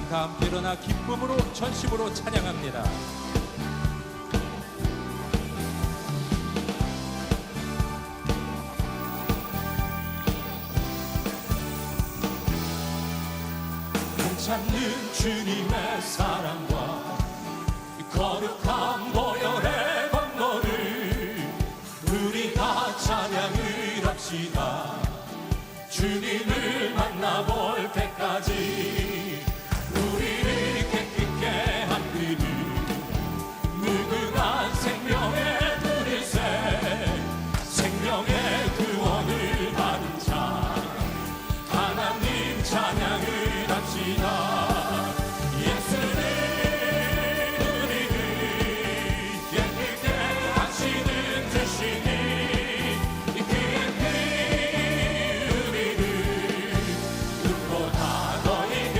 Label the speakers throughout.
Speaker 1: 다 함께 일어나 기쁨으로 전심으로 찬양합니다.
Speaker 2: 찾는 주님의 사랑과 거룩한 보혈의 권고를 우리 다 찬양을 합시다. 주님을 만나볼 때까지 우리를 깨끗게 한 그를 무궁한 생명의 그릇에 생명의 구원을 받은 자 하나님 찬양을 합시다. 우리를 눈보다 너에게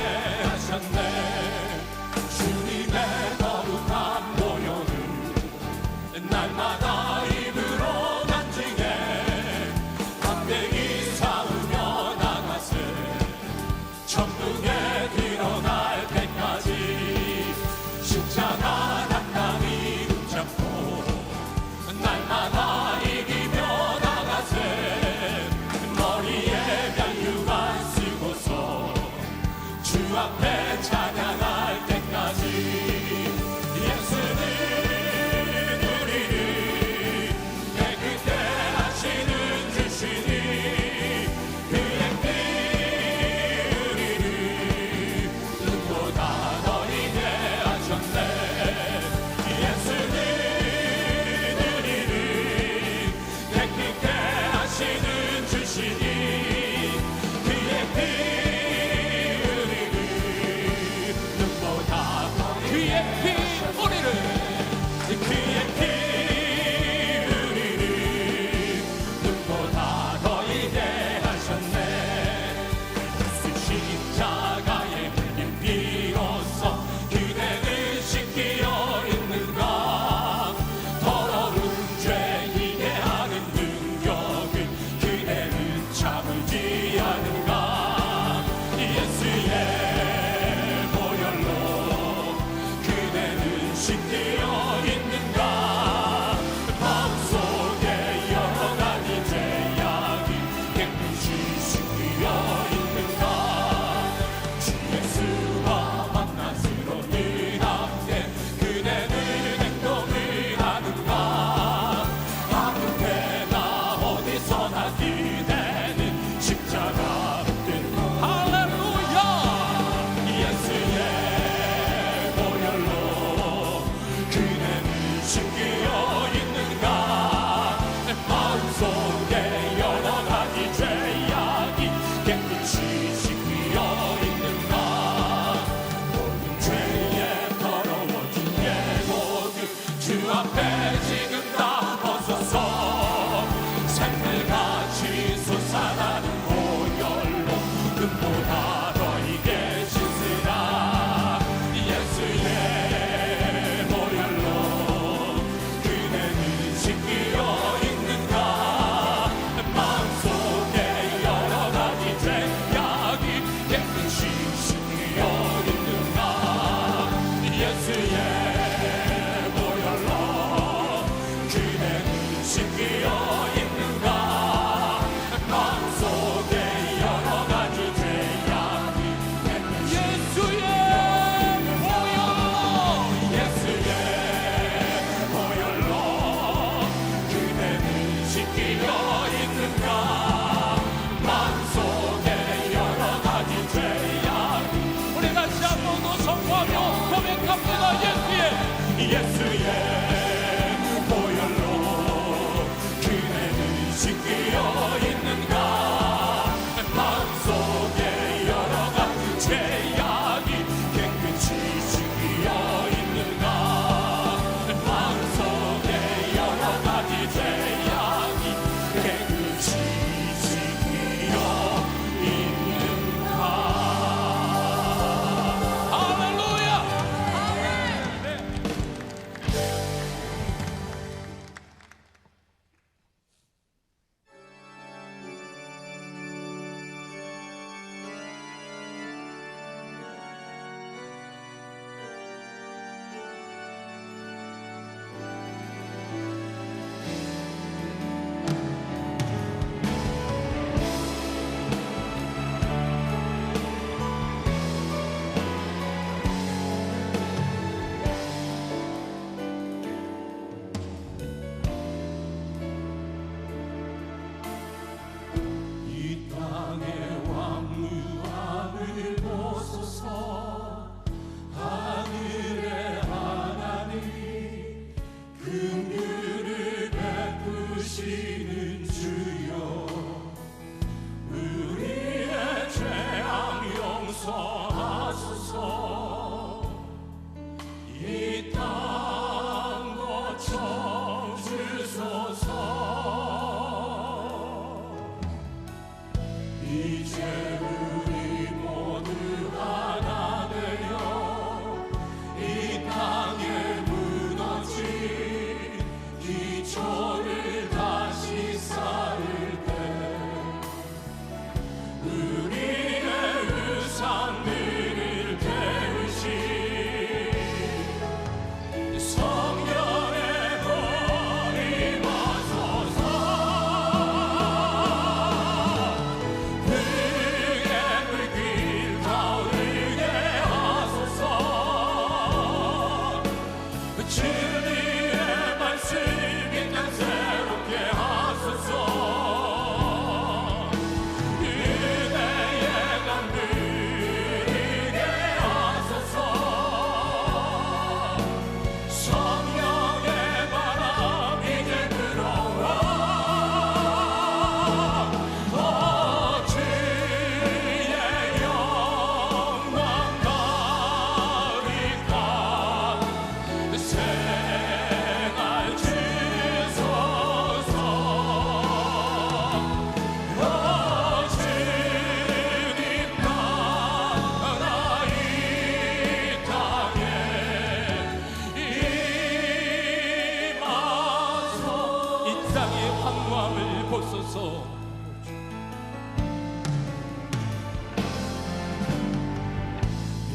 Speaker 1: 영광을 보소서.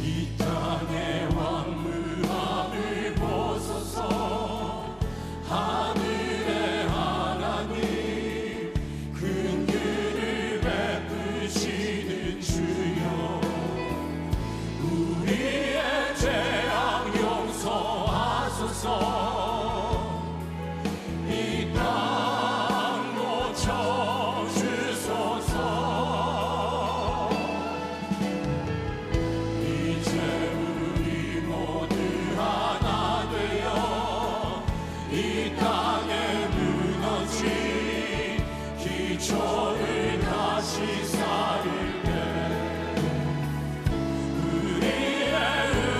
Speaker 2: 이 땅의 왕무함을 보소서. 하늘의 하나님 긍휼을 베푸시는 주여, 우리의 죄악 용서하소서. 이 땅 고쳐주소서. 이제 우리 모두 하나 되어 이 땅에 무너진 기초를 다시 쌓을 때 우리의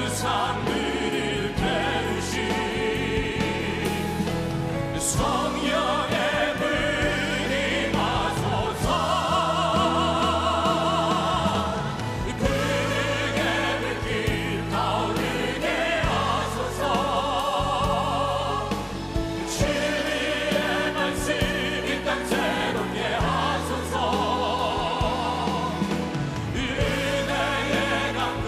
Speaker 2: 우상들을 깨우신 성령의 불이 마소서. 부르게 불길 타오르게 하소서. 주의 말씀 이 땅 새롭게 하소서. 은혜의 강물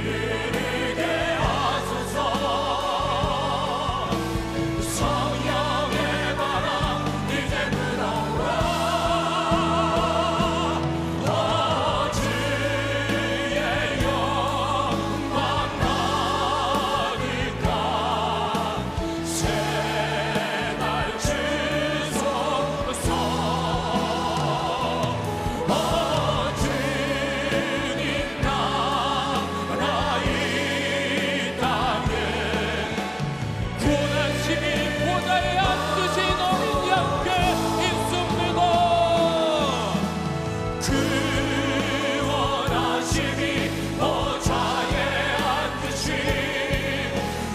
Speaker 2: 흐르게 하소서. 성령의 바람 이제 불어와. 주의 영광 나니까 새날 주소서. 주님 나라 이 땅에
Speaker 1: 구원하심이 보좌에 앉으신 어린 양께 있습니다.
Speaker 2: 구원하심이 보좌에 앉으신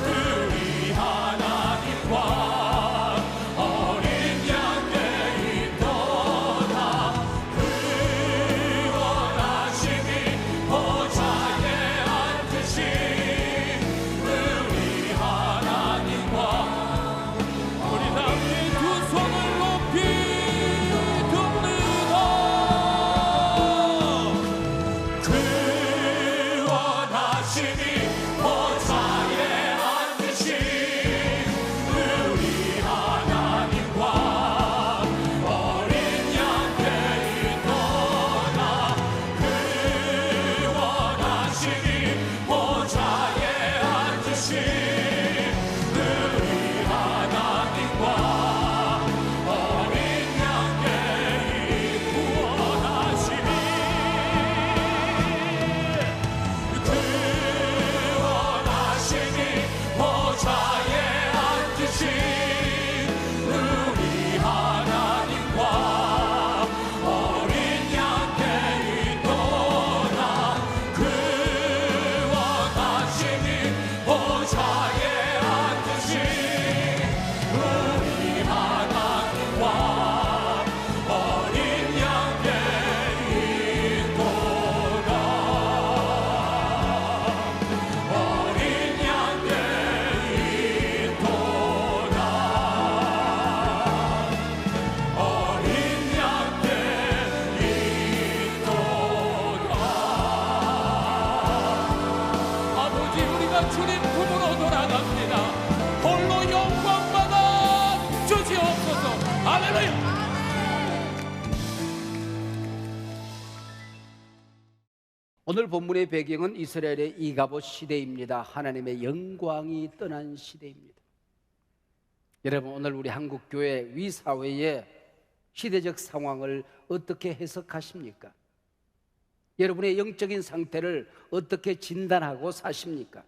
Speaker 2: 우리 하나님과 어린 양께 있도다. 구원하심이 보좌에 앉으신 우리 하나님과
Speaker 1: 우리 다 함께 두 손을 높이 듭니다.
Speaker 2: 구원하심이 보좌에 앉으신 우리 하나님과 어린 양께 있도다. 구원하심이 보좌에 앉으신 우리 하나님과 어린 양께 구원하심이 보좌에 앉으신 우리 하나님과 어린 양께 있도다. 구원하심이 보좌에 앉으신 우리 하나님과 어린 양께 있도다. 어린 양께 있도다. 어린 양께 있도다.
Speaker 1: 아버지, 우리가 주님 품으로 돌아갑니다. 홀로 영광받아 주시옵소서. 할렐루야.
Speaker 3: 오늘 본문의 배경은 이스라엘의 이가봇 시대입니다. 하나님의 영광이 떠난 시대입니다. 여러분, 오늘 우리 한국교회 위사회의 시대적 상황을 어떻게 해석하십니까? 여러분의 영적인 상태를 어떻게 진단하고 사십니까?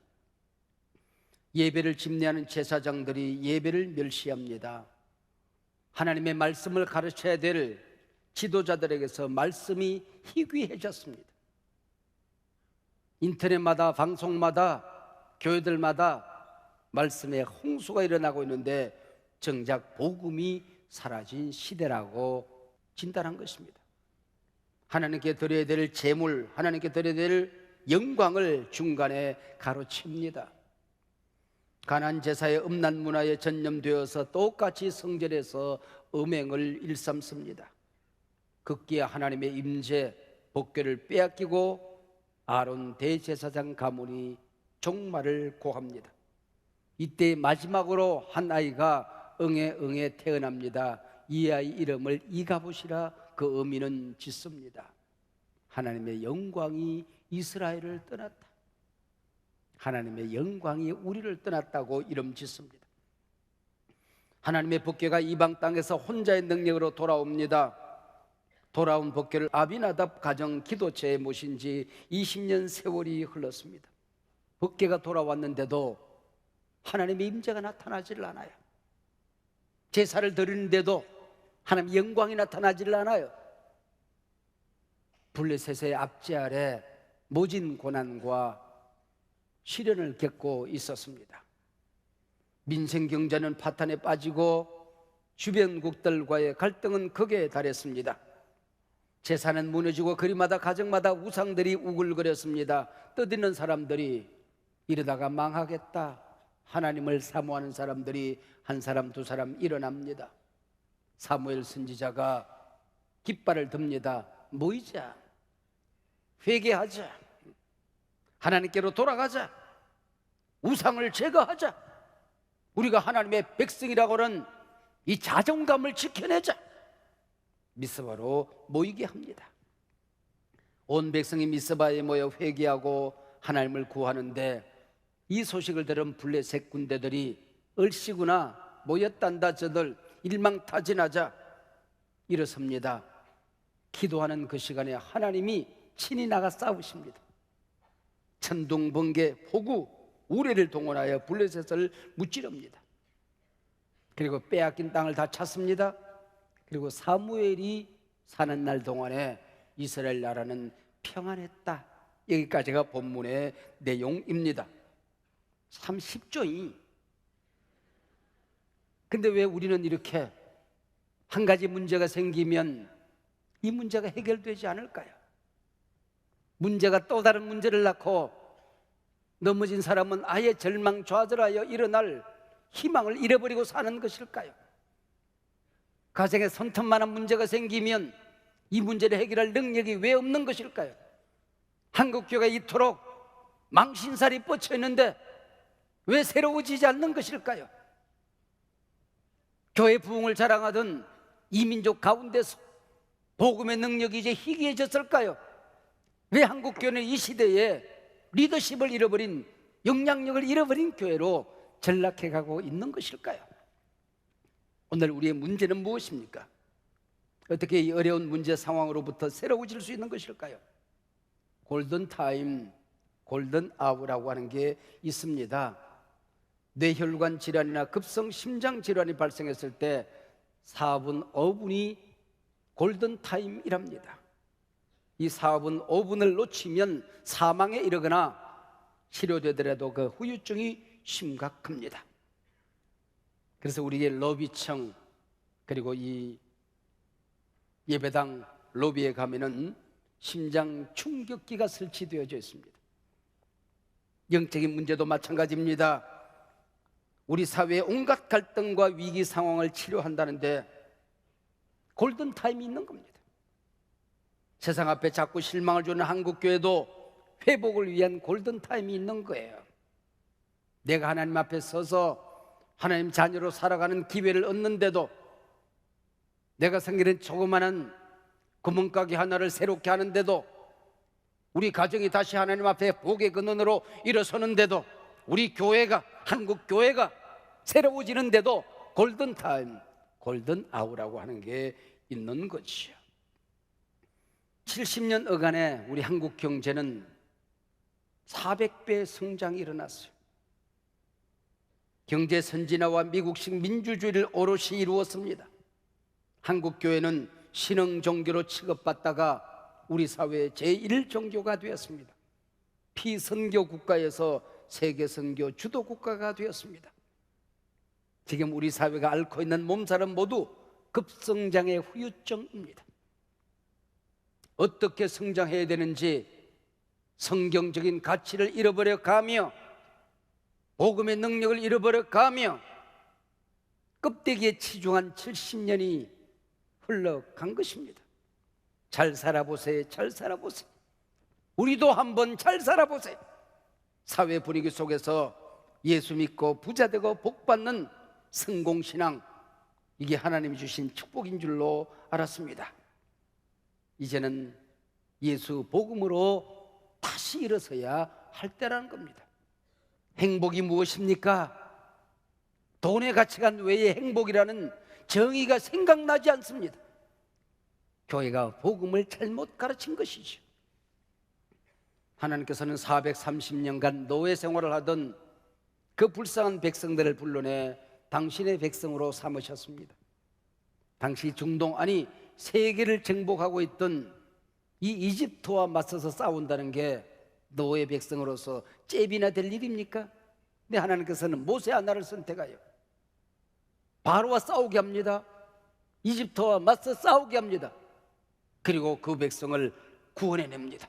Speaker 3: 예배를 집례하는 제사장들이 예배를 멸시합니다. 하나님의 말씀을 가르쳐야 될 지도자들에게서 말씀이 희귀해졌습니다. 인터넷마다 방송마다 교회들마다 말씀의 홍수가 일어나고 있는데 정작 복음이 사라진 시대라고 진단한 것입니다. 하나님께 드려야 될 제물, 하나님께 드려야 될 영광을 중간에 가로칩니다. 가나안 제사의 음란 문화에 전념되어서 똑같이 성전에서 음행을 일삼습니다. 급기야 하나님의 임재 복궤를 빼앗기고 아론 대제사장 가문이 종말을 고합니다. 이때 마지막으로 한 아이가 응에 태어납니다. 이 아이 이름을 이가봇이라 그 의미는 짓습니다. 하나님의 영광이 이스라엘을 떠났다. 하나님의 영광이 우리를 떠났다고 이름 짓습니다. 하나님의 복궤가 이방 땅에서 혼자의 능력으로 돌아옵니다. 돌아온 복궤를 아비나답 가정 기도체에 모신 지 20년 세월이 흘렀습니다. 복궤가 돌아왔는데도 하나님의 임재가 나타나질 않아요. 제사를 드리는데도 하나님의 영광이 나타나질 않아요. 블레셋의 압제 아래 모진 고난과 시련을 겪고 있었습니다. 민생 경제는 파탄에 빠지고 주변국들과의 갈등은 극에 달했습니다. 재산은 무너지고 거리마다 가정마다 우상들이 우글거렸습니다. 떠드는 사람들이 이러다가 망하겠다. 하나님을 사모하는 사람들이 한 사람 두 사람 일어납니다. 사무엘 선지자가 깃발을 듭니다. 모이자, 회개하자, 하나님께로 돌아가자, 우상을 제거하자, 우리가 하나님의 백성이라고는 이 자존감을 지켜내자. 미스바로 모이게 합니다. 온 백성이 미스바에 모여 회개하고 하나님을 구하는데 이 소식을 들은 블레셋 군대들이 얼씨구나 모였단다 저들 일망타진하자 일어섭니다. 기도하는 그 시간에 하나님이 친히 나가 싸우십니다. 천둥, 번개, 폭우, 우레를 동원하여 블레셋을 무찌릅니다. 그리고 빼앗긴 땅을 다 찾습니다. 그리고 사무엘이 사는 날 동안에 이스라엘 나라는 평안했다. 여기까지가 본문의 내용입니다. 참 쉽죠. 근데 왜 우리는 이렇게 한 가지 문제가 생기면 이 문제가 해결되지 않을까요? 문제가 또 다른 문제를 낳고 넘어진 사람은 아예 절망좌절하여 일어날 희망을 잃어버리고 사는 것일까요? 가정에 손톱만한 문제가 생기면 이 문제를 해결할 능력이 왜 없는 것일까요? 한국교회가 이토록 망신살이 뻗쳐 있는데 왜 새로워지지 않는 것일까요? 교회 부흥을 자랑하던 이민족 가운데서 복음의 능력이 이제 희귀해졌을까요? 왜 한국교회는 이 시대에 리더십을 잃어버린, 영향력을 잃어버린 교회로 전락해가고 있는 것일까요? 오늘 우리의 문제는 무엇입니까? 어떻게 이 어려운 문제 상황으로부터 새로워질 수 있는 것일까요? 골든타임, 골든아워라고 하는 게 있습니다. 뇌혈관 질환이나 급성 심장 질환이 발생했을 때 4분, 5분이 골든타임이랍니다. 이 4분, 5분을 놓치면 사망에 이르거나 치료되더라도 그 후유증이 심각합니다. 그래서 우리의 로비청 그리고 이 예배당 로비에 가면은 심장 충격기가 설치되어져 있습니다. 영적인 문제도 마찬가지입니다. 우리 사회의 온갖 갈등과 위기 상황을 치료한다는데 골든타임이 있는 겁니다. 세상 앞에 자꾸 실망을 주는 한국교회도 회복을 위한 골든타임이 있는 거예요. 내가 하나님 앞에 서서 하나님 자녀로 살아가는 기회를 얻는데도 내가 생기는 조그마한 구멍가게 하나를 새롭게 하는데도 우리 가정이 다시 하나님 앞에 복의 근원으로 일어서는데도 우리 교회가, 한국 교회가 새로워지는데도 골든타임, 골든아워라고 하는 게 있는 것이죠. 70년 어간에 우리 한국 경제는 400배 성장이 일어났어요. 경제 선진화와 미국식 민주주의를 오롯이 이루었습니다. 한국 교회는 신흥 종교로 취급받다가 우리 사회의 제1종교가 되었습니다. 피선교 국가에서 세계 선교 주도 국가가 되었습니다. 지금 우리 사회가 앓고 있는 몸살은 모두 급성장의 후유증입니다. 어떻게 성장해야 되는지 성경적인 가치를 잃어버려 가며 복음의 능력을 잃어버려 가며 껍데기에 치중한 70년이 흘러간 것입니다. 잘 살아보세요. 잘 살아보세요. 우리도 한번 잘 살아보세요. 사회 분위기 속에서 예수 믿고 부자 되고 복받는 성공신앙, 이게 하나님이 주신 축복인 줄로 알았습니다. 이제는 예수 복음으로 다시 일어서야 할 때라는 겁니다. 행복이 무엇입니까? 돈의 가치관 외에 행복이라는 정의가 생각나지 않습니다. 교회가 복음을 잘못 가르친 것이죠. 하나님께서는 430년간 노예 생활을 하던 그 불쌍한 백성들을 불러내 당신의 백성으로 삼으셨습니다. 당시 중동, 아니 세계를 정복하고 있던 이 이집트와 맞서서 싸운다는 게 노예 백성으로서 잽이나 될 일입니까? 근데 하나님께서는 모세 하나를 선택하여 바로와 싸우게 합니다. 이집트와 맞서 싸우게 합니다. 그리고 그 백성을 구원해냅니다.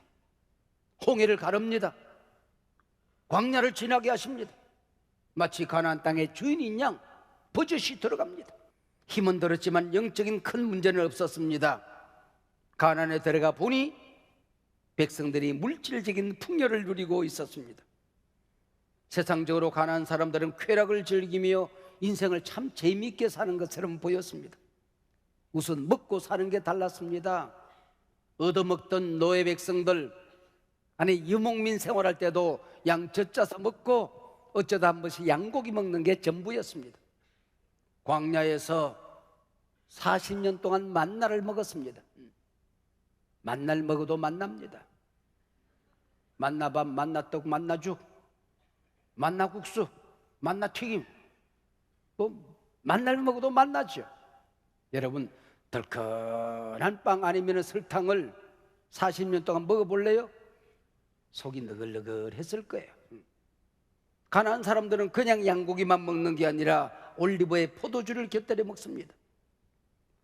Speaker 3: 홍해를 가릅니다. 광야를 지나게 하십니다. 마치 가나안 땅의 주인인 양 버젓이 들어갑니다. 힘은 들었지만 영적인 큰 문제는 없었습니다. 가나안에 들어가 보니 백성들이 물질적인 풍요를 누리고 있었습니다. 세상적으로 가난한 사람들은 쾌락을 즐기며 인생을 참 재미있게 사는 것처럼 보였습니다. 우선 먹고 사는 게 달랐습니다. 얻어먹던 노예 백성들, 아니 유목민 생활할 때도 양 젖짜서 먹고 어쩌다 한 번씩 양고기 먹는 게 전부였습니다. 광야에서 40년 동안 만나를 먹었습니다. 만나를 먹어도 만납니다. 만나밥, 만나떡, 만나죽, 만나국수, 만나튀김, 만나를 먹어도 만나죠. 여러분, 덜큰한 빵 아니면 설탕을 40년 동안 먹어볼래요? 속이 너글너글했을 거예요. 가난한 사람들은 그냥 양고기만 먹는 게 아니라 올리브에 포도주를 곁들여 먹습니다.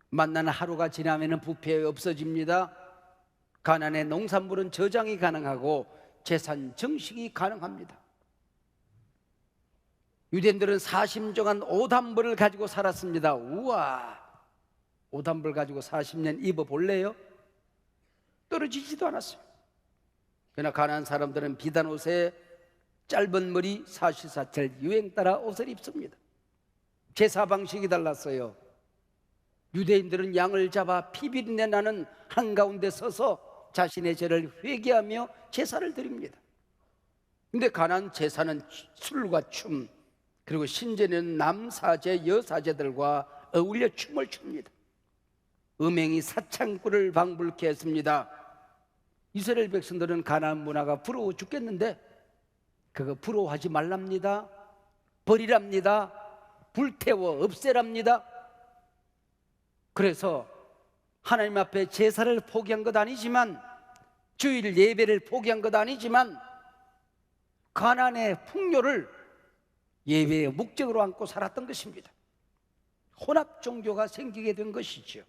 Speaker 3: 만나는 하루가 지나면 부패 없어집니다. 가난의 농산물은 저장이 가능하고 재산 증식이 가능합니다. 유대인들은 사심정한 오단벌을 가지고 살았습니다. 우와, 오단벌 가지고 40년 입어볼래요? 떨어지지도 않았어요. 그러나 가난한 사람들은 비단 옷에 짧은 머리, 사시사철 유행 따라 옷을 입습니다. 제사 방식이 달랐어요. 유대인들은 양을 잡아 피비린내 나는 한가운데 서서 자신의 죄를 회개하며 제사를 드립니다. 근데 가난 제사는 술과 춤, 그리고 신제는 남사제, 여사제들과 어울려 춤을 춥니다. 음행이 사창꾼을 방불케 했습니다. 이스라엘 백성들은 가나안 문화가 부러워 죽겠는데 그거 부러워하지 말랍니다. 버리랍니다. 불태워 없애랍니다. 그래서 하나님 앞에 제사를 포기한 것 아니지만, 주일 예배를 포기한 것 아니지만, 가나안의 풍요를 예배의 목적으로 안고 살았던 것입니다. 혼합 종교가 생기게 된 것이죠.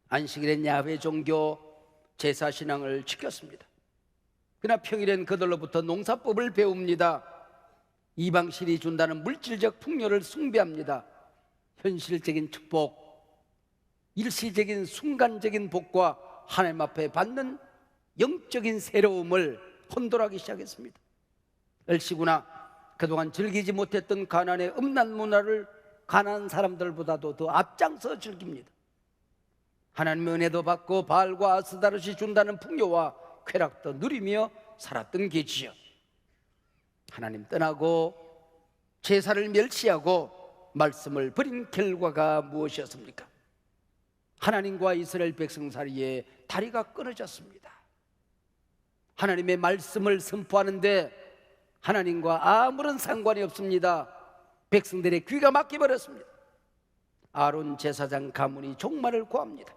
Speaker 3: 안식일엔 야훼 종교, 제사 신앙을 지켰습니다. 그러나 평일엔 그들로부터 농사법을 배웁니다. 이방신이 준다는 물질적 풍요를 숭배합니다. 현실적인 축복, 일시적인 순간적인 복과 하나님 앞에 받는 영적인 새로움을 혼돈하기 시작했습니다. 얼씨구나 그동안 즐기지 못했던 가나안의 음란 문화를 가난한 사람들보다도 더 앞장서 즐깁니다. 하나님의 은혜도 받고 바알과 아스다롯이 준다는 풍요와 쾌락도 누리며 살았던 게지요. 하나님 떠나고 제사를 멸시하고 말씀을 버린 결과가 무엇이었습니까? 하나님과 이스라엘 백성 사이에 다리가 끊어졌습니다. 하나님의 말씀을 선포하는데 하나님과 아무런 상관이 없습니다. 백성들의 귀가 막혀버렸습니다. 아론 제사장 가문이 종말을 구합니다.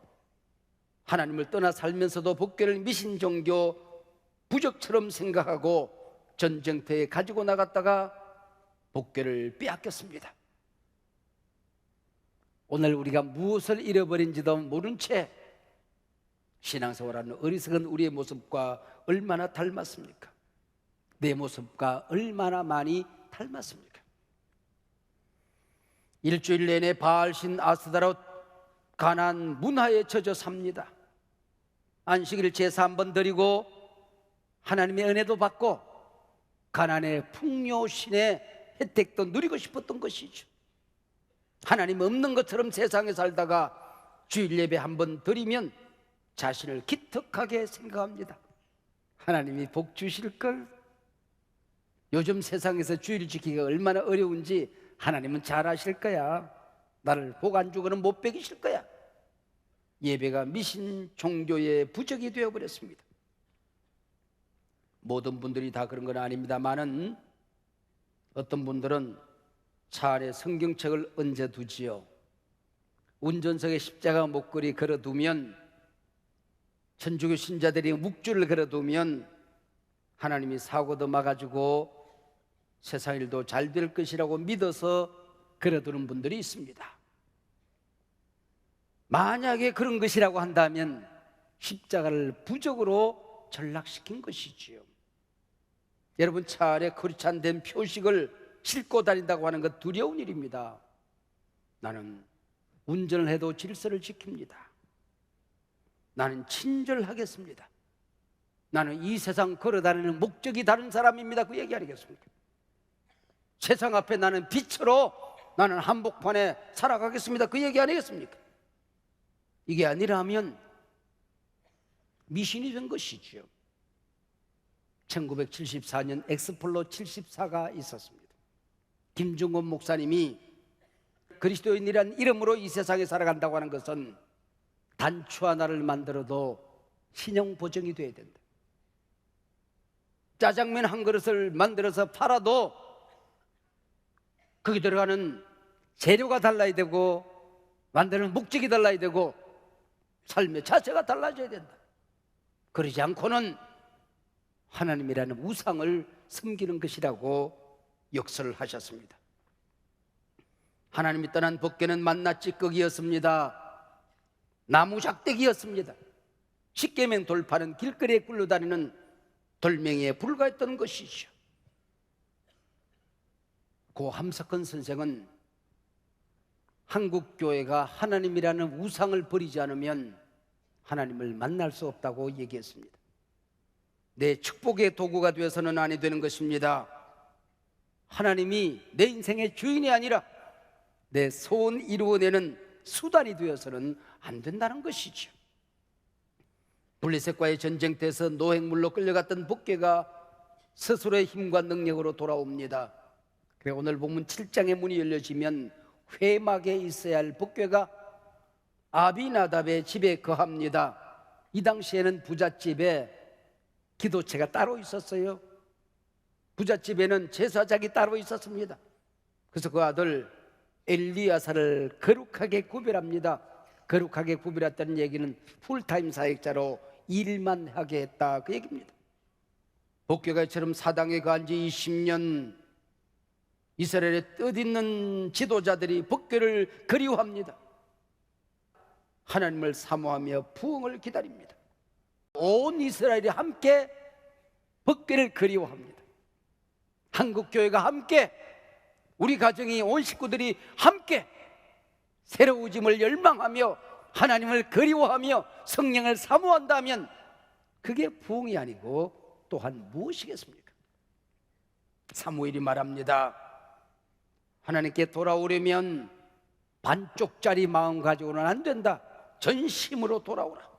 Speaker 3: 하나님을 떠나 살면서도 법궤를 미신 종교, 부적처럼 생각하고 전쟁터에 가지고 나갔다가 법궤를 빼앗겼습니다. 오늘 우리가 무엇을 잃어버린지도 모른 채 신앙생활하는 어리석은 우리의 모습과 얼마나 닮았습니까? 내 모습과 얼마나 많이 닮았습니까? 일주일 내내 바알신 아스다롯 가나안 문화에 젖어 삽니다. 안식일 제사 한번 드리고 하나님의 은혜도 받고 가나안의 풍요신의 혜택도 누리고 싶었던 것이죠. 하나님 없는 것처럼 세상에 살다가 주일 예배 한번 드리면 자신을 기특하게 생각합니다. 하나님이 복 주실 걸. 요즘 세상에서 주일 지키기가 얼마나 어려운지 하나님은 잘 아실 거야. 나를 복 안 주고는 못 베기실 거야. 예배가 미신 종교의 부적이 되어버렸습니다. 모든 분들이 다 그런 건 아닙니다만은 어떤 분들은 차 안에 성경책을 얹어 두지요. 운전석에 십자가 목걸이 걸어두면, 천주교 신자들이 묵주를 걸어두면 하나님이 사고도 막아주고 세상 일도 잘 될 것이라고 믿어서 걸어두는 분들이 있습니다. 만약에 그런 것이라고 한다면 십자가를 부적으로 전락시킨 것이지요. 여러분, 차 안에 크리스찬된 표식을 싣고 다닌다고 하는 것 두려운 일입니다. 나는 운전을 해도 질서를 지킵니다. 나는 친절하겠습니다. 나는 이 세상 걸어다니는 목적이 다른 사람입니다. 그 얘기 아니겠습니까? 세상 앞에 나는 빛으로 나는 한복판에 살아가겠습니다. 그 얘기 아니겠습니까? 이게 아니라면 미신이 된 것이지요. 1974년 엑스플로 74가 있었습니다. 김중곤 목사님이 그리스도인이란 이름으로 이 세상에 살아간다고 하는 것은 단추 하나를 만들어도 신용 보정이 돼야 된다. 짜장면 한 그릇을 만들어서 팔아도 거기 들어가는 재료가 달라야 되고 만드는 목적이 달라야 되고 삶의 자체가 달라져야 된다. 그러지 않고는 하나님이라는 우상을 섬기는 것이라고 역설을 하셨습니다. 하나님이 떠난 법궤는 만나 찌꺼기였습니다. 나무 작대기였습니다. 십계명 돌파는 길거리에 굴러다니는 돌멩이에 불과했던 것이죠. 고 함석헌 선생은 한국 교회가 하나님이라는 우상을 버리지 않으면 하나님을 만날 수 없다고 얘기했습니다. 내 축복의 도구가 되어서는 아니 되는 것입니다. 하나님이 내 인생의 주인이 아니라 내 소원 이루어내는 수단이 되어서는 안 된다는 것이죠. 블레셋과의 전쟁 때에서 노획물로 끌려갔던 법궤가 스스로의 힘과 능력으로 돌아옵니다. 그래 오늘 본문 7장의 문이 열려지면 회막에 있어야 할 법궤가 아비나답의 집에 거합니다. 이 당시에는 부잣집에 기도체가 따로 있었어요. 부잣집에는 제사장이 따로 있었습니다. 그래서 그 아들 엘리야사를 거룩하게 구별합니다. 거룩하게 구별했다는 얘기는 풀타임 사역자로 일만 하게 했다, 그 얘기입니다. 법궤가 이처럼 사당에 거한 지 20년 이스라엘의 뜻있는 지도자들이 법궤를 그리워합니다. 하나님을 사모하며 부흥을 기다립니다. 온 이스라엘이 함께 법궤를 그리워합니다. 한국교회가 함께, 우리 가정이, 온 식구들이 함께 새로우짐을 열망하며 하나님을 그리워하며 성령을 사모한다면 그게 부흥이 아니고 또한 무엇이겠습니까? 사무엘이 말합니다. 하나님께 돌아오려면 반쪽짜리 마음 가지고는 안 된다. 전심으로 돌아오라.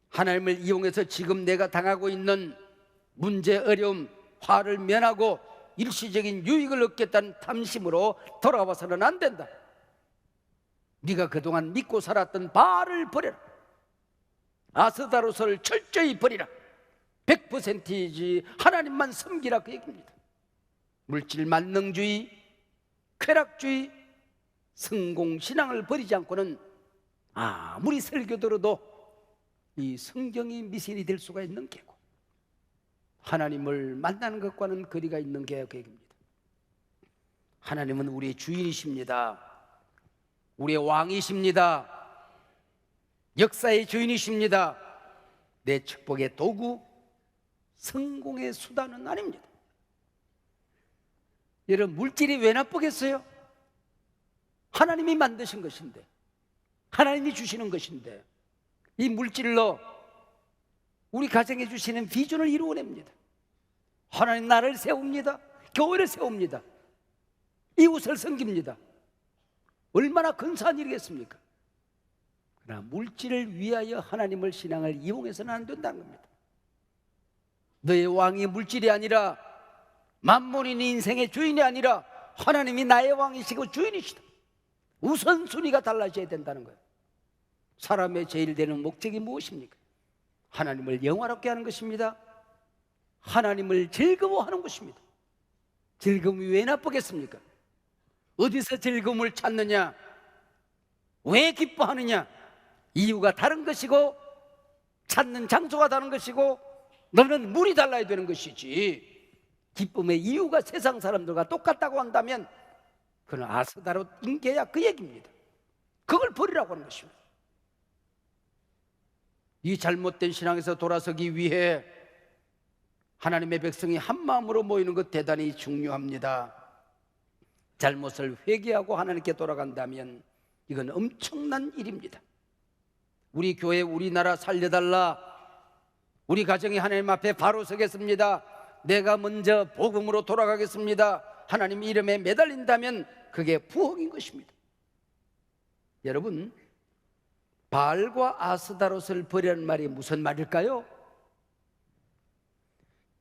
Speaker 3: 하나님을 이용해서 지금 내가 당하고 있는 문제, 어려움, 화를 면하고 일시적인 유익을 얻겠다는 탐심으로 돌아와서는 안 된다. 네가 그동안 믿고 살았던 바알을 버려라. 아스다롯을 철저히 버리라. 100%이지 하나님만 섬기라, 그 얘기입니다. 물질 만능주의, 쾌락주의, 성공신앙을 버리지 않고는 아무리 설교 들어도 이 성경이 미신이 될 수가 있는 게고, 하나님을 만나는 것과는 거리가 있는 게 그 얘기입니다. 하나님은 우리의 주인이십니다. 우리의 왕이십니다. 역사의 주인이십니다. 내 축복의 도구, 성공의 수단은 아닙니다. 여러분, 물질이 왜 나쁘겠어요? 하나님이 만드신 것인데, 하나님이 주시는 것인데, 이 물질로 우리 가정에 주시는 비전을 이루어냅니다. 하나님 나를 세웁니다. 교회를 세웁니다. 이웃을 섬깁니다. 얼마나 근사한 일이겠습니까? 그러나 물질을 위하여 하나님을 신앙을 이용해서는 안 된다는 겁니다. 너의 왕이 물질이 아니라, 만몬이 네 인생의 주인이 아니라 하나님이 나의 왕이시고 주인이시다. 우선순위가 달라져야 된다는 거예요. 사람의 제일 되는 목적이 무엇입니까? 하나님을 영화롭게 하는 것입니다. 하나님을 즐거워하는 것입니다. 즐거움이 왜 나쁘겠습니까? 어디서 즐거움을 찾느냐? 왜 기뻐하느냐? 이유가 다른 것이고, 찾는 장소가 다른 것이고, 너는 물이 달라야 되는 것이지, 기쁨의 이유가 세상 사람들과 똑같다고 한다면 그는 아스다롯 인계야, 그 얘기입니다. 그걸 버리라고 하는 것입니다. 이 잘못된 신앙에서 돌아서기 위해 하나님의 백성이 한 마음으로 모이는 것 대단히 중요합니다. 잘못을 회개하고 하나님께 돌아간다면 이건 엄청난 일입니다. 우리 교회, 우리나라 살려달라. 우리 가정이 하나님 앞에 바로 서겠습니다. 내가 먼저 복음으로 돌아가겠습니다. 하나님 이름에 매달린다면 그게 부흥인 것입니다. 여러분, 바알과 아스다롯을 버리라는 말이 무슨 말일까요?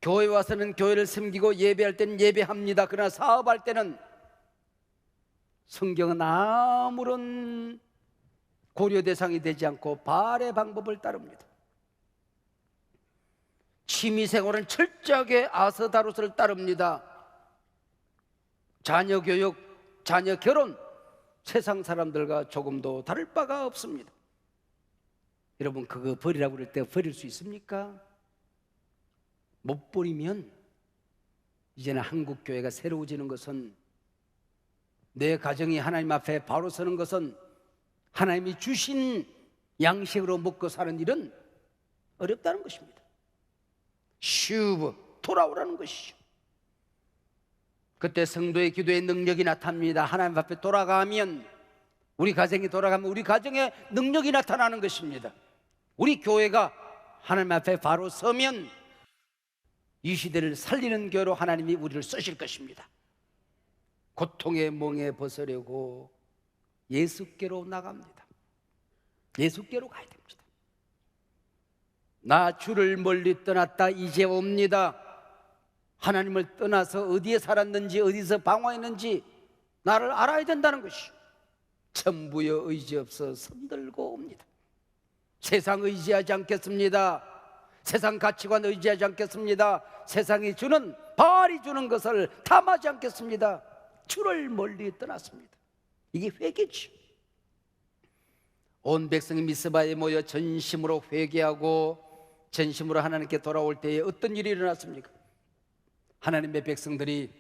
Speaker 3: 교회 와서는 교회를 섬기고 예배할 때는 예배합니다. 그러나 사업할 때는 성경은 아무런 고려 대상이 되지 않고 바알의 방법을 따릅니다. 취미생활은 철저하게 아스다롯을 따릅니다. 자녀 교육, 자녀 결혼, 세상 사람들과 조금도 다를 바가 없습니다. 여러분, 그거 버리라고 그럴 때 버릴 수 있습니까? 못 버리면 이제는 한국 교회가 새로워지는 것은, 내 가정이 하나님 앞에 바로 서는 것은, 하나님이 주신 양식으로 먹고 사는 일은 어렵다는 것입니다. 슈브, 돌아오라는 것이죠. 그때 성도의 기도의 능력이 나타납니다. 하나님 앞에 돌아가면, 우리 가정이 돌아가면 우리 가정에 능력이 나타나는 것입니다. 우리 교회가 하나님 앞에 바로 서면 이 시대를 살리는 교회로 하나님이 우리를 쓰실 것입니다. 고통의 멍에 벗으려고 예수께로 나갑니다. 예수께로 가야 됩니다. 나 주를 멀리 떠났다 이제 옵니다. 하나님을 떠나서 어디에 살았는지, 어디서 방황했는지 나를 알아야 된다는 것이죠. 천부여 의지 없어 손들고 옵니다. 세상 의지하지 않겠습니다. 세상 가치관 의지하지 않겠습니다. 세상이 주는, 바알이 주는 것을 탐하지 않겠습니다. 주를 멀리 떠났습니다. 이게 회개죠. 온 백성이 미스바에 모여 전심으로 회개하고 전심으로 하나님께 돌아올 때에 어떤 일이 일어났습니까? 하나님의 백성들이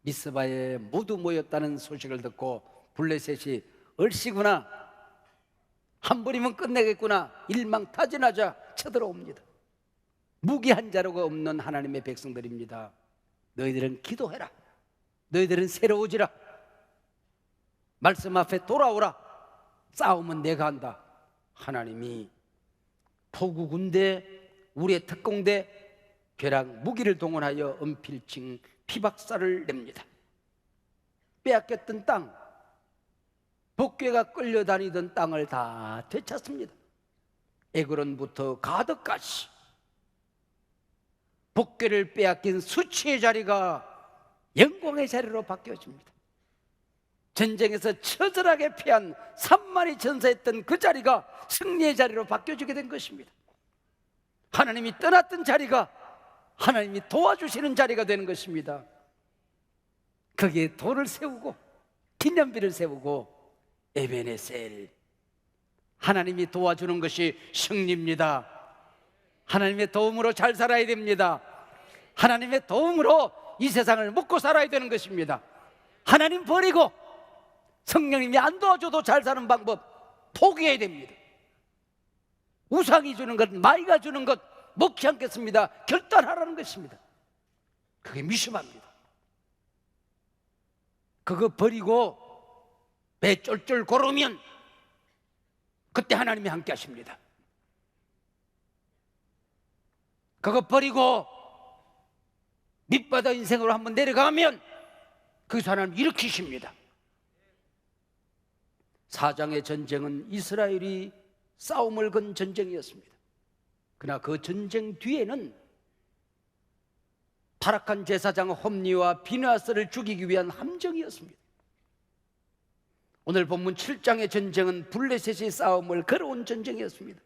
Speaker 3: 미스바에 모두 모였다는 소식을 듣고 블레셋이 얼씨구나, 한 번이면 끝내겠구나, 일망타진하자 쳐들어옵니다. 무기 한 자루가 없는 하나님의 백성들입니다. 너희들은 기도해라. 너희들은 새로워지라. 말씀 앞에 돌아오라. 싸움은 내가 한다. 하나님이 포구 군대, 우리의 특공대, 괴랑 무기를 동원하여 은필칭 피박사를 냅니다. 빼앗겼던 땅, 복괴가 끌려다니던 땅을 다 되찾습니다. 에그론부터 가드까지 복괴를 빼앗긴 수치의 자리가 영광의 자리로 바뀌어집니다. 전쟁에서 처절하게 패한 3만이 전사했던 그 자리가 승리의 자리로 바뀌어지게 된 것입니다. 하나님이 떠났던 자리가 하나님이 도와주시는 자리가 되는 것입니다. 거기에 돌을 세우고 기념비를 세우고 에베네셀, 하나님이 도와주는 것이 승리입니다. 하나님의 도움으로 잘 살아야 됩니다. 하나님의 도움으로 이 세상을 먹고 살아야 되는 것입니다. 하나님 버리고 성령님이 안 도와줘도 잘 사는 방법 포기해야 됩니다. 우상이 주는 것, 마이가 주는 것 먹지 않겠습니다. 결단하라는 것입니다. 그게 미심합니다. 그거 버리고 배 쫄쫄 걸으면 그때 하나님이 함께 하십니다. 그거 버리고 밑바닥 인생으로 한번 내려가면 거기서 하나님 일으키십니다. 사장의 전쟁은 이스라엘이 싸움을 건 전쟁이었습니다. 그러나 그 전쟁 뒤에는 타락한 제사장 홈리와 비느하스를 죽이기 위한 함정이었습니다. 오늘 본문 7장의 전쟁은 블레셋의 싸움을 걸어온 전쟁이었습니다.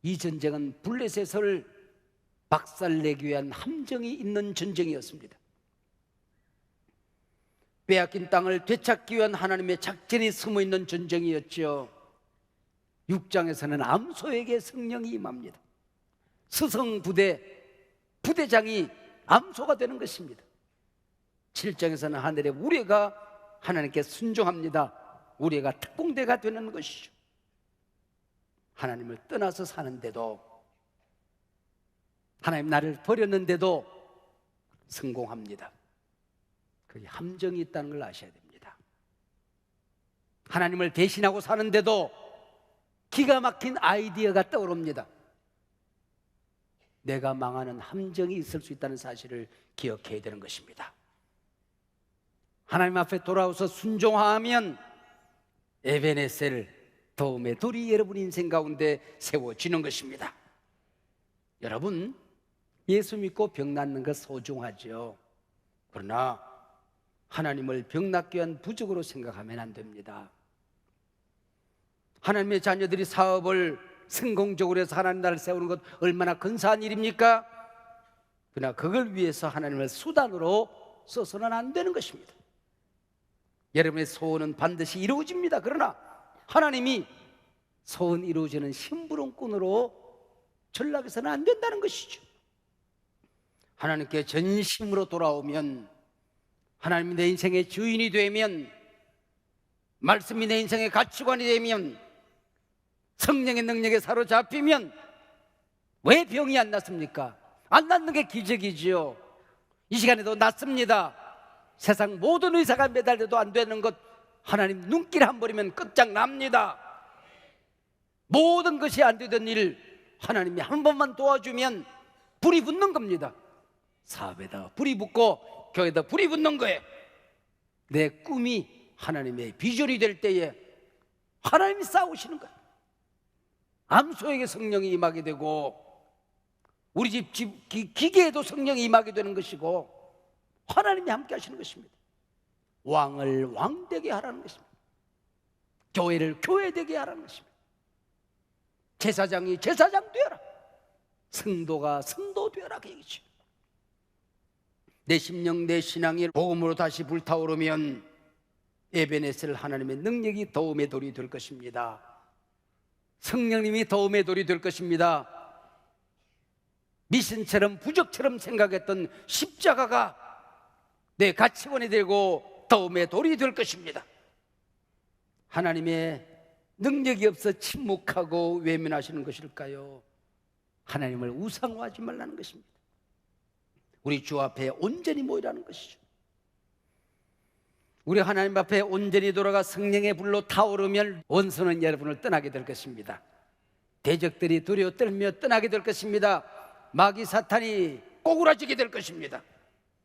Speaker 3: 이 전쟁은 블레셋을 박살내기 위한 함정이 있는 전쟁이었습니다. 빼앗긴 땅을 되찾기 위한 하나님의 작전이 숨어있는 전쟁이었죠. 6장에서는 암소에게 성령이 임합니다. 스성부대 부대장이 암소가 되는 것입니다. 7장에서는 하늘의 우레가 하나님께 순종합니다. 우레가 특공대가 되는 것이죠. 하나님을 떠나서 사는데도, 하나님 나를 버렸는데도 성공합니다. 그게 함정이 있다는 걸 아셔야 됩니다. 하나님을 대신하고 사는데도 기가 막힌 아이디어가 떠오릅니다. 내가 망하는 함정이 있을 수 있다는 사실을 기억해야 되는 것입니다. 하나님 앞에 돌아와서 순종하면 에베네셀, 도움의 돌이 여러분 인생 가운데 세워지는 것입니다. 여러분, 예수 믿고 병 낫는 것 소중하죠. 그러나 하나님을 병 낫기 위한 부적으로 생각하면 안 됩니다. 하나님의 자녀들이 사업을 성공적으로 해서 하나님 나라를 세우는 것 얼마나 근사한 일입니까? 그러나 그걸 위해서 하나님을 수단으로 써서는 안 되는 것입니다. 여러분의 소원은 반드시 이루어집니다. 그러나 하나님이 소원 이루어지는 심부름꾼으로 전락해서는 안 된다는 것이죠. 하나님께 전심으로 돌아오면, 하나님이 내 인생의 주인이 되면, 말씀이 내 인생의 가치관이 되면, 성령의 능력에 사로잡히면 왜 병이 안 낫습니까? 안 낫는 게 기적이지요. 이 시간에도 낫습니다. 세상 모든 의사가 매달려도 안 되는 것 하나님 눈길 한 버리면 끝장납니다. 모든 것이 안 되던 일 하나님이 한 번만 도와주면 불이 붙는 겁니다. 사업에다 불이 붙고 교회에다 불이 붙는 거예요. 내 꿈이 하나님의 비전이 될 때에 하나님이 싸우시는 거예요. 암소에게 성령이 임하게 되고 우리 집 기계에도 성령이 임하게 되는 것이고 하나님이 함께 하시는 것입니다. 왕을 왕되게 하라는 것입니다. 교회를 교회되게 하라는 것입니다. 제사장이 제사장 되어라, 성도가 성도 되어라, 그 얘기죠. 내 심령 내 신앙이 복음으로 다시 불타오르면 에베네셀 하나님의 능력이 도움의 돌이 될 것입니다. 성령님이 도움의 돌이 될 것입니다. 미신처럼 부적처럼 생각했던 십자가가 내 가치관이 되고 도움의 돌이 될 것입니다. 하나님의 능력이 없어 침묵하고 외면하시는 것일까요? 하나님을 우상화하지 말라는 것입니다. 우리 주 앞에 온전히 모이라는 것이죠. 우리 하나님 앞에 온전히 돌아가 성령의 불로 타오르면 원수는 여러분을 떠나게 될 것입니다. 대적들이 두려워 떨며 떠나게 될 것입니다. 마귀 사탄이 꼬꾸라지게 될 것입니다.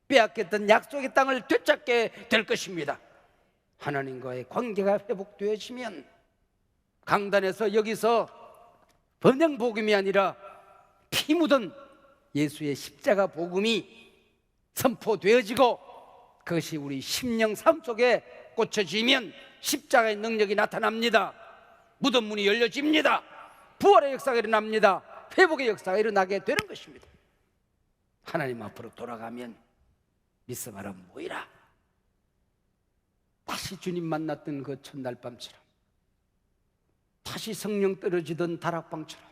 Speaker 3: 빼앗겼던 약속의 땅을 되찾게 될 것입니다. 하나님과의 관계가 회복되어지면 강단에서 여기서 번영 복음이 아니라 피 묻은 예수의 십자가 복음이 선포되어지고 그것이 우리 심령 삶 속에 꽂혀지면 십자가의 능력이 나타납니다. 무덤 문이 열려집니다. 부활의 역사가 일어납니다. 회복의 역사가 일어나게 되는 것입니다. 하나님 앞으로 돌아가면 믿음하라 모이라. 다시 주님 만났던 그 첫날 밤처럼, 다시 성령 떨어지던 다락방처럼,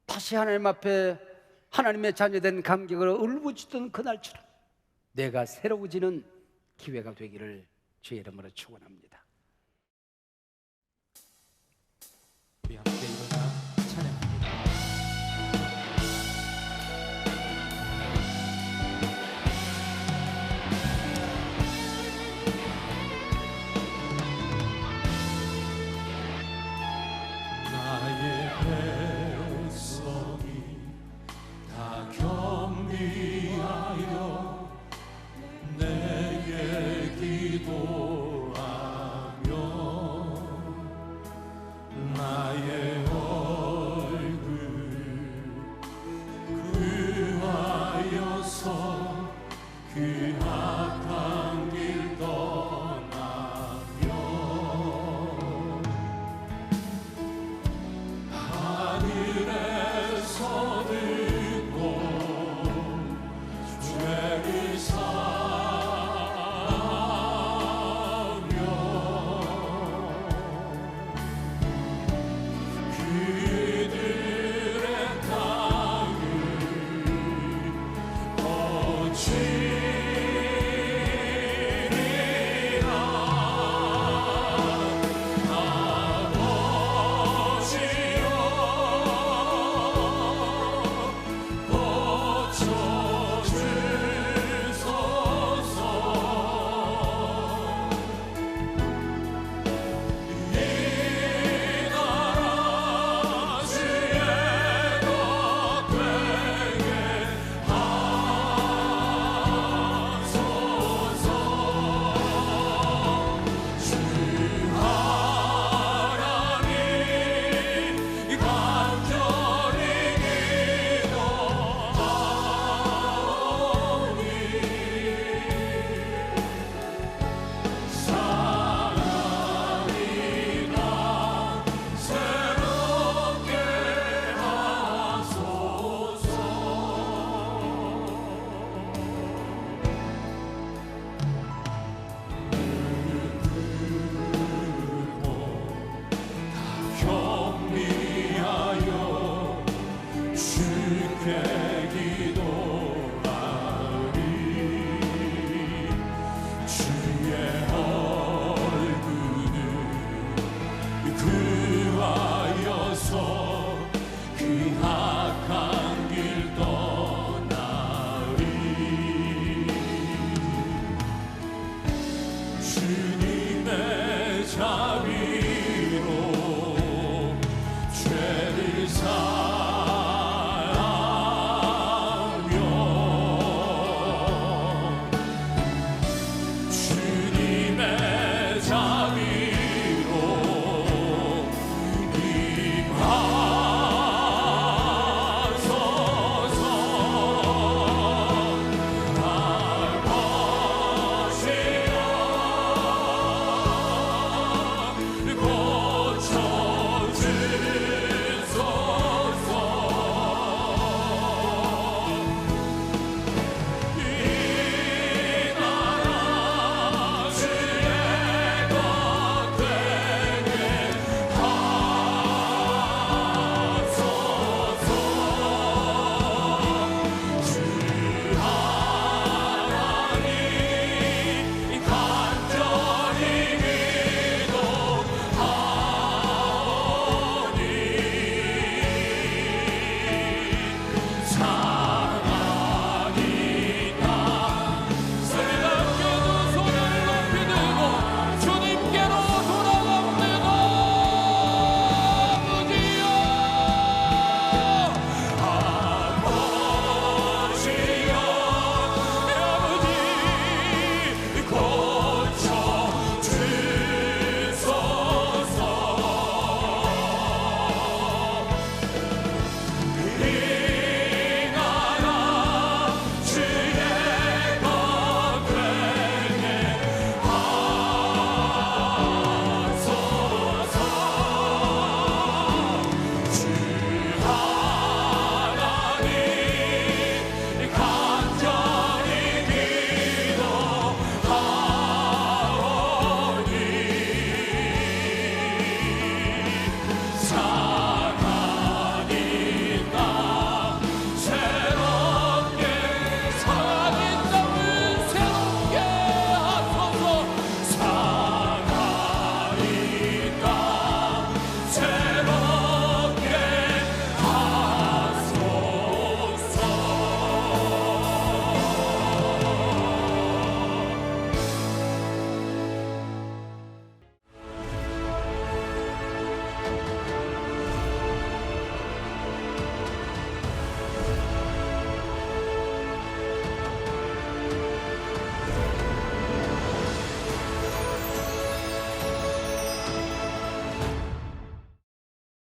Speaker 3: 다시 하나님 앞에 하나님의 자녀된 감격으로 울부짖던 그날처럼 내가 새로워지는 기회가 되기를 주의 이름으로 축원합니다.
Speaker 1: 우리 함께 일어나 찬양합니다.
Speaker 2: 주께 기도하리 주의 얼굴을 그하여서 그 악한 길 떠나리 주님의 자비로 죄를 사